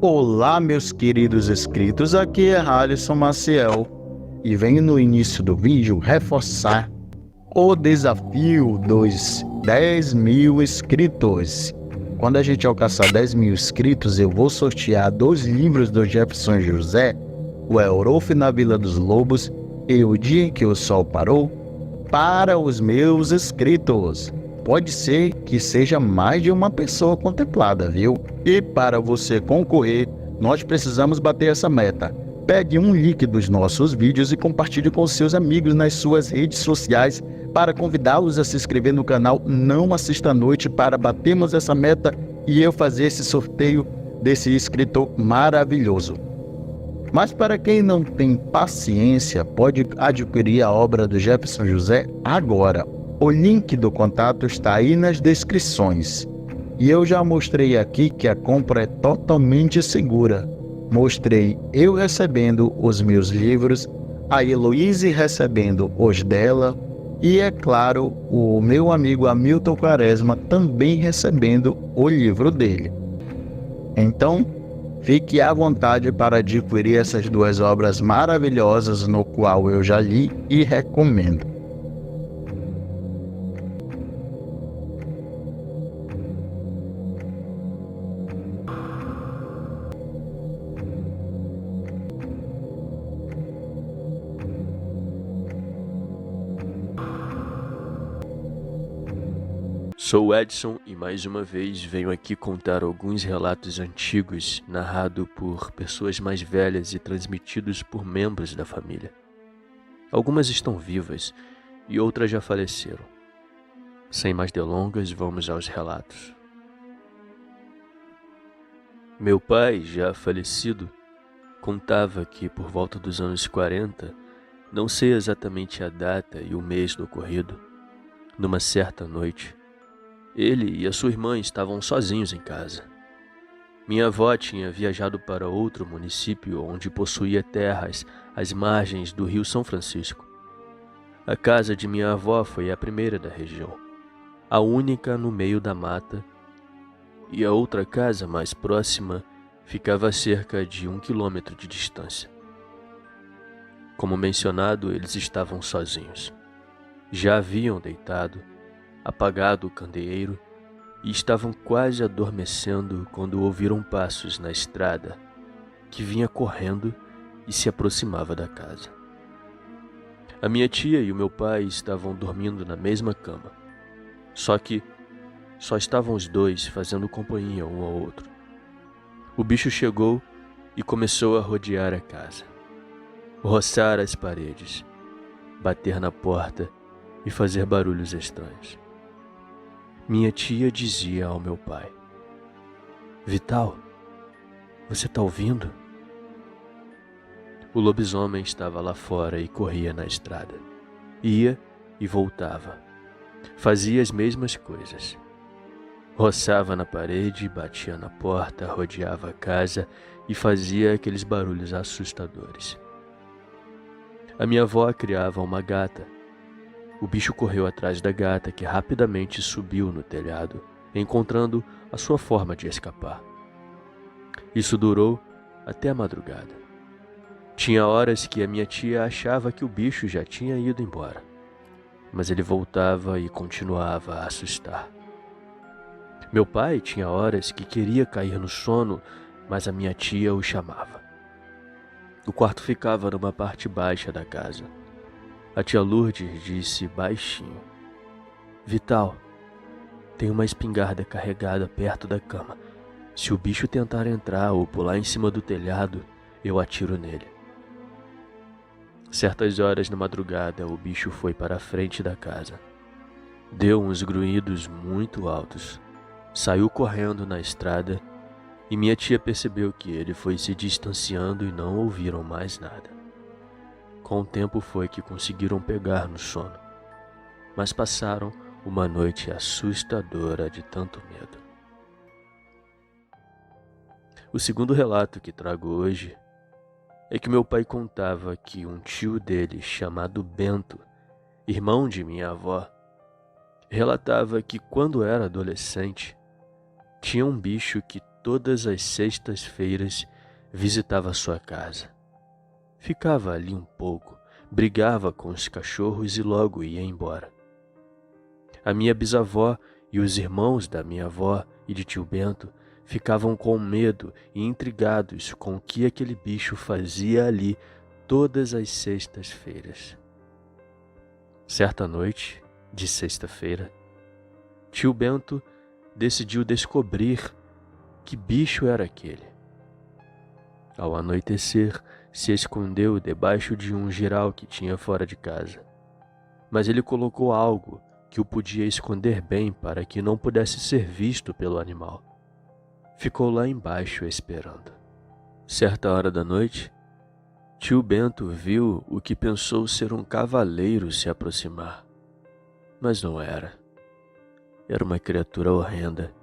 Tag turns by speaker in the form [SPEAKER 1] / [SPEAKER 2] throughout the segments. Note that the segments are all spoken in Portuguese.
[SPEAKER 1] Olá, meus queridos inscritos, aqui é Alisson Maciel e venho no início do vídeo reforçar o desafio dos 10 mil inscritos. Quando a gente alcançar 10 mil inscritos, eu vou sortear 2 livros do Jefferson José, O Eurolf na Vila dos Lobos e O Dia em que o Sol Parou, para os meus inscritos. Pode ser que seja mais de uma pessoa contemplada, viu? E para você concorrer, nós precisamos bater essa meta. Pegue um link dos nossos vídeos e compartilhe com seus amigos nas suas redes sociais para convidá-los a se inscrever no canal Não Assista à Noite para batermos essa meta e eu fazer esse sorteio desse escritor maravilhoso. Mas para quem não tem paciência, pode adquirir a obra do Jefferson José agora. O link do contato está aí nas descrições. E eu já mostrei aqui que a compra é totalmente segura. Mostrei eu recebendo os meus livros, a Heloíse recebendo os dela e, é claro, o meu amigo Hamilton Quaresma também recebendo o livro dele. Então, fique à vontade para adquirir essas 2 obras maravilhosas no qual eu já li e recomendo.
[SPEAKER 2] Sou o Edson e mais uma vez venho aqui contar alguns relatos antigos narrados por pessoas mais velhas e transmitidos por membros da família. Algumas estão vivas e outras já faleceram. Sem mais delongas, vamos aos relatos. Meu pai, já falecido, contava que por volta dos anos 40, não sei exatamente a data e o mês do ocorrido, numa certa noite, ele e a sua irmã estavam sozinhos em casa. Minha avó tinha viajado para outro município onde possuía terras às margens do rio São Francisco. A casa de minha avó foi a primeira da região, a única no meio da mata, e a outra casa mais próxima ficava a cerca de 1 quilômetro de distância. Como mencionado, eles estavam sozinhos. Já haviam deitado, apagado o candeeiro e estavam quase adormecendo quando ouviram passos na estrada que vinha correndo e se aproximava da casa. A minha tia e o meu pai estavam dormindo na mesma cama, só que só estavam os dois fazendo companhia um ao outro. O bicho chegou e começou a rodear a casa, roçar as paredes, bater na porta e fazer barulhos estranhos. Minha tia dizia ao meu pai: "Vital, você tá ouvindo?" O lobisomem estava lá fora e corria na estrada. Ia e voltava. Fazia as mesmas coisas. Roçava na parede, batia na porta, rodeava a casa e fazia aqueles barulhos assustadores. A minha avó criava uma gata. O bicho correu atrás da gata, que rapidamente subiu no telhado, encontrando a sua forma de escapar. Isso durou até a madrugada. Tinha horas que a minha tia achava que o bicho já tinha ido embora, mas ele voltava e continuava a assustar. Meu pai tinha horas que queria cair no sono, mas a minha tia o chamava. O quarto ficava numa parte baixa da casa. A tia Lourdes disse baixinho: "Vital, tem uma espingarda carregada perto da cama. Se o bicho tentar entrar ou pular em cima do telhado, eu atiro nele." Certas horas na madrugada, o bicho foi para a frente da casa. Deu uns grunhidos muito altos, saiu correndo na estrada e minha tia percebeu que ele foi se distanciando e não ouviram mais nada. Com o tempo foi que conseguiram pegar no sono, mas passaram uma noite assustadora de tanto medo. O segundo relato que trago hoje é que meu pai contava que um tio dele, chamado Bento, irmão de minha avó, relatava que quando era adolescente, tinha um bicho que todas as sextas-feiras visitava sua casa. Ficava ali um pouco, brigava com os cachorros e logo ia embora. A minha bisavó e os irmãos da minha avó e de tio Bento ficavam com medo e intrigados com o que aquele bicho fazia ali todas as sextas-feiras. Certa noite, de sexta-feira, tio Bento decidiu descobrir que bicho era aquele. Ao anoitecer, se escondeu debaixo de um jiral que tinha fora de casa. Mas ele colocou algo que o podia esconder bem para que não pudesse ser visto pelo animal. Ficou lá embaixo esperando. Certa hora da noite, tio Bento viu o que pensou ser um cavaleiro se aproximar. Mas não era. Era uma criatura horrenda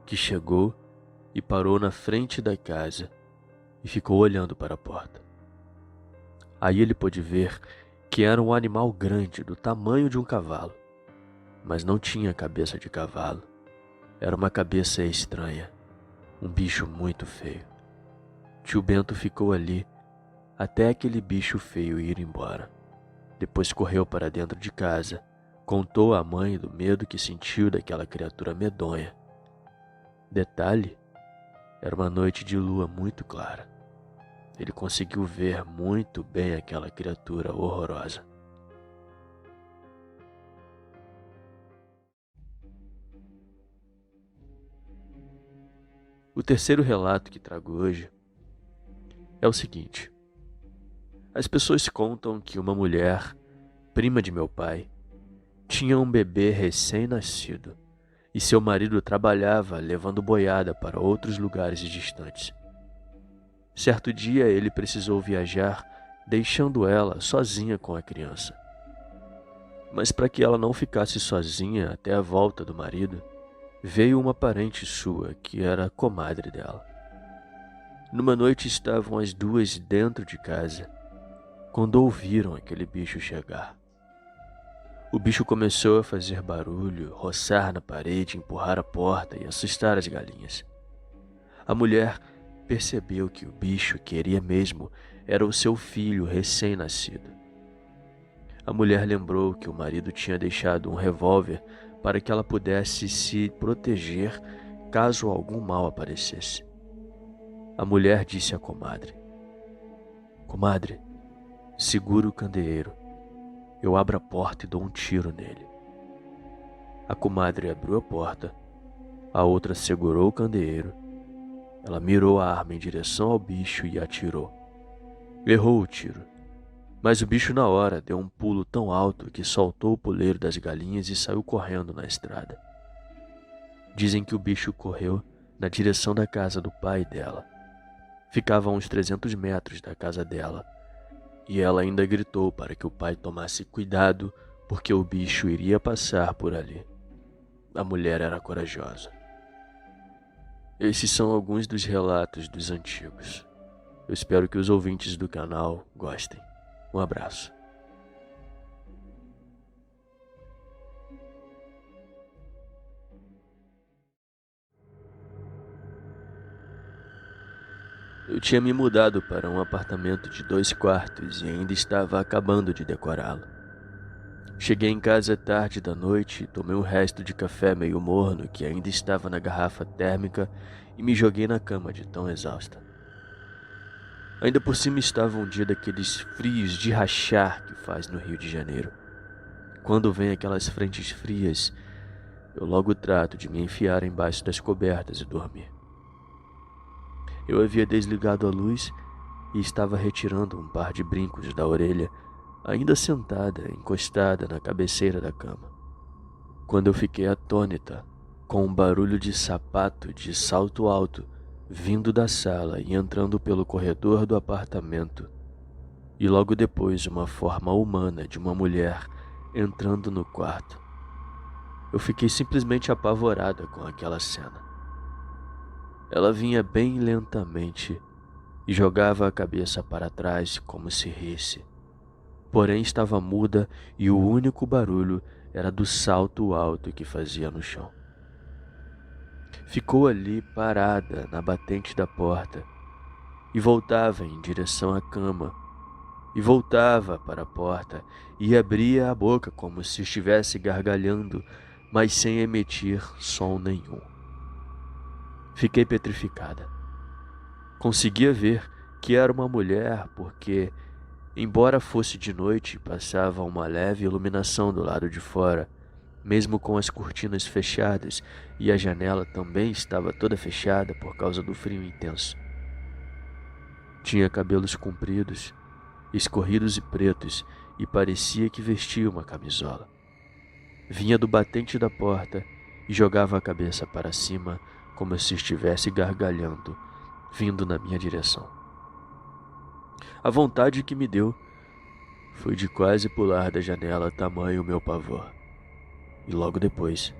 [SPEAKER 2] que chegou e parou na frente da casa e ficou olhando para a porta. Aí ele pôde ver que era um animal grande do tamanho de um cavalo, mas não tinha cabeça de cavalo. Era uma cabeça estranha, um bicho muito feio. Tio Bento ficou ali até aquele bicho feio ir embora. Depois correu para dentro de casa, contou à mãe do medo que sentiu daquela criatura medonha. Detalhe, era uma noite de lua muito clara. Ele conseguiu ver muito bem aquela criatura horrorosa. O terceiro relato que trago hoje é o seguinte. As pessoas contam que uma mulher, prima de meu pai, tinha um bebê recém-nascido e seu marido trabalhava levando boiada para outros lugares distantes. Certo dia ele precisou viajar, deixando ela sozinha com a criança. Mas para que ela não ficasse sozinha até a volta do marido, veio uma parente sua que era comadre dela. Numa noite estavam as duas dentro de casa, quando ouviram aquele bicho chegar. O bicho começou a fazer barulho, roçar na parede, empurrar a porta e assustar as galinhas. A mulher percebeu que o bicho queria mesmo era o seu filho recém-nascido. A mulher lembrou que o marido tinha deixado um revólver para que ela pudesse se proteger caso algum mal aparecesse. A mulher disse à comadre: "Comadre, segura o candeeiro. Eu abro a porta e dou um tiro nele." A comadre abriu a porta, a outra segurou o candeeiro. Ela mirou a arma em direção ao bicho e atirou. Errou o tiro, mas o bicho na hora deu um pulo tão alto que soltou o puleiro das galinhas e saiu correndo na estrada. Dizem que o bicho correu na direção da casa do pai dela. Ficava a uns 300 metros da casa dela, e ela ainda gritou para que o pai tomasse cuidado porque o bicho iria passar por ali. A mulher era corajosa. Esses são alguns dos relatos dos antigos. Eu espero que os ouvintes do canal gostem. Um abraço. Eu tinha me mudado para um apartamento de 2 quartos e ainda estava acabando de decorá-lo. Cheguei em casa tarde da noite e tomei um resto de café meio morno que ainda estava na garrafa térmica e me joguei na cama de tão exausta. Ainda por cima estava um dia daqueles frios de rachar que faz no Rio de Janeiro. Quando vem aquelas frentes frias, eu logo trato de me enfiar embaixo das cobertas e dormir. Eu havia desligado a luz e estava retirando um par de brincos da orelha, ainda sentada, encostada na cabeceira da cama, quando eu fiquei atônita com um barulho de sapato de salto alto vindo da sala e entrando pelo corredor do apartamento, e logo depois uma forma humana de uma mulher entrando no quarto. Eu fiquei simplesmente apavorada com aquela cena. Ela vinha bem lentamente e jogava a cabeça para trás como se risse. Porém estava muda e o único barulho era do salto alto que fazia no chão. Ficou ali parada na batente da porta e voltava em direção à cama e voltava para a porta e abria a boca como se estivesse gargalhando, mas sem emitir som nenhum. Fiquei petrificada. Conseguia ver que era uma mulher porque, embora fosse de noite, passava uma leve iluminação do lado de fora, mesmo com as cortinas fechadas, e a janela também estava toda fechada por causa do frio intenso. Tinha cabelos compridos, escorridos e pretos, e parecia que vestia uma camisola. Vinha do batente da porta e jogava a cabeça para cima como se estivesse gargalhando, vindo na minha direção. A vontade que me deu foi de quase pular da janela, tamanho o meu pavor. E logo depois,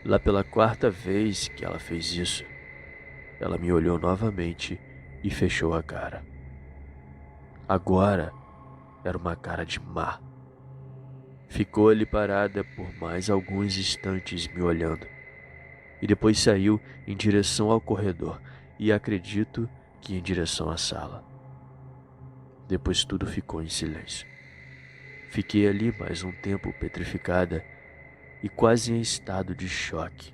[SPEAKER 2] lá pela quarta vez que ela fez isso, ela me olhou novamente e fechou a cara. Agora era uma cara de má. Ficou ali parada por mais alguns instantes me olhando, e depois saiu em direção ao corredor, e acredito que em direção à sala. Depois tudo ficou em silêncio. Fiquei ali mais um tempo petrificada e quase em estado de choque.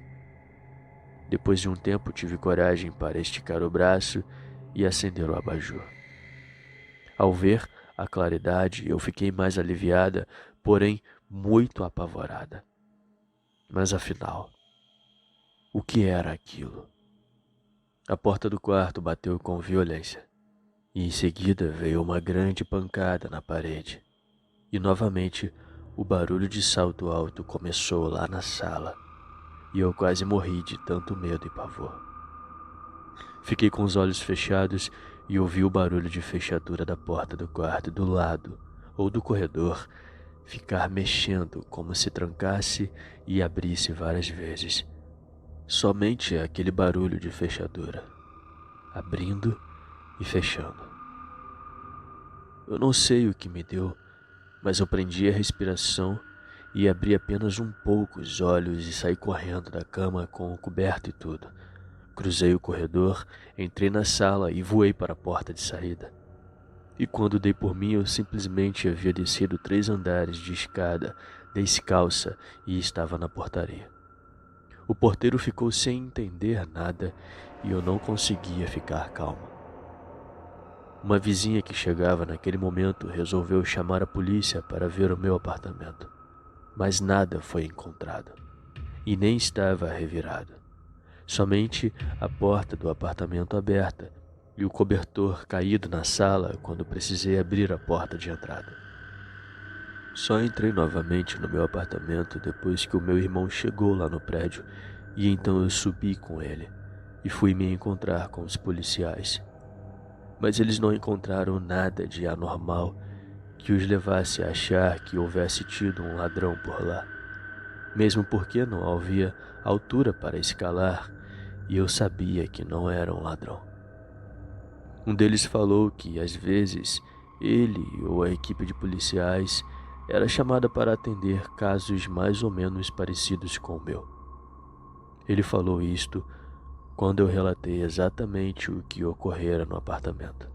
[SPEAKER 2] Depois de um tempo tive coragem para esticar o braço e acender o abajur. Ao ver a claridade, eu fiquei mais aliviada, porém muito apavorada. Mas afinal, o que era aquilo? A porta do quarto bateu com violência, e em seguida veio uma grande pancada na parede. E novamente o barulho de salto alto começou lá na sala, e eu quase morri de tanto medo e pavor. Fiquei com os olhos fechados e ouvi o barulho de fechadura da porta do quarto do lado ou do corredor ficar mexendo como se trancasse e abrisse várias vezes. Somente aquele barulho de fechadura, abrindo e fechando. Eu não sei o que me deu, mas eu prendi a respiração e abri apenas um pouco os olhos e saí correndo da cama com o coberto e tudo. Cruzei o corredor, entrei na sala e voei para a porta de saída. E quando dei por mim, eu simplesmente havia descido 3 andares de escada, descalça, e estava na portaria. O porteiro ficou sem entender nada e eu não conseguia ficar calma. Uma vizinha que chegava naquele momento resolveu chamar a polícia para ver o meu apartamento, mas nada foi encontrado e nem estava revirado. Somente a porta do apartamento aberta e o cobertor caído na sala quando precisei abrir a porta de entrada. Só entrei novamente no meu apartamento depois que o meu irmão chegou lá no prédio, e então eu subi com ele e fui me encontrar com os policiais. Mas eles não encontraram nada de anormal que os levasse a achar que houvesse tido um ladrão por lá, mesmo porque não havia altura para escalar e eu sabia que não era um ladrão. Um deles falou que às vezes ele ou a equipe de policiais era chamada para atender casos mais ou menos parecidos com o meu. Ele falou isto quando eu relatei exatamente o que ocorrera no apartamento.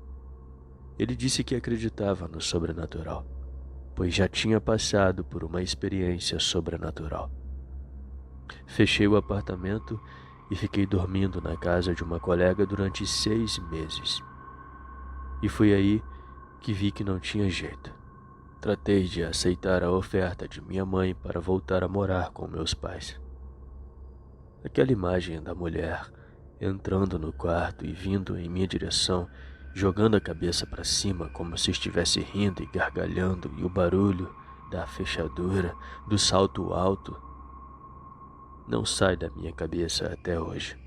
[SPEAKER 2] Ele disse que acreditava no sobrenatural, pois já tinha passado por uma experiência sobrenatural. Fechei o apartamento e fiquei dormindo na casa de uma colega durante 6 meses. E foi aí que vi que não tinha jeito. Tratei de aceitar a oferta de minha mãe para voltar a morar com meus pais. Aquela imagem da mulher entrando no quarto e vindo em minha direção, jogando a cabeça para cima como se estivesse rindo e gargalhando, e o barulho da fechadura, do salto alto, não sai da minha cabeça até hoje.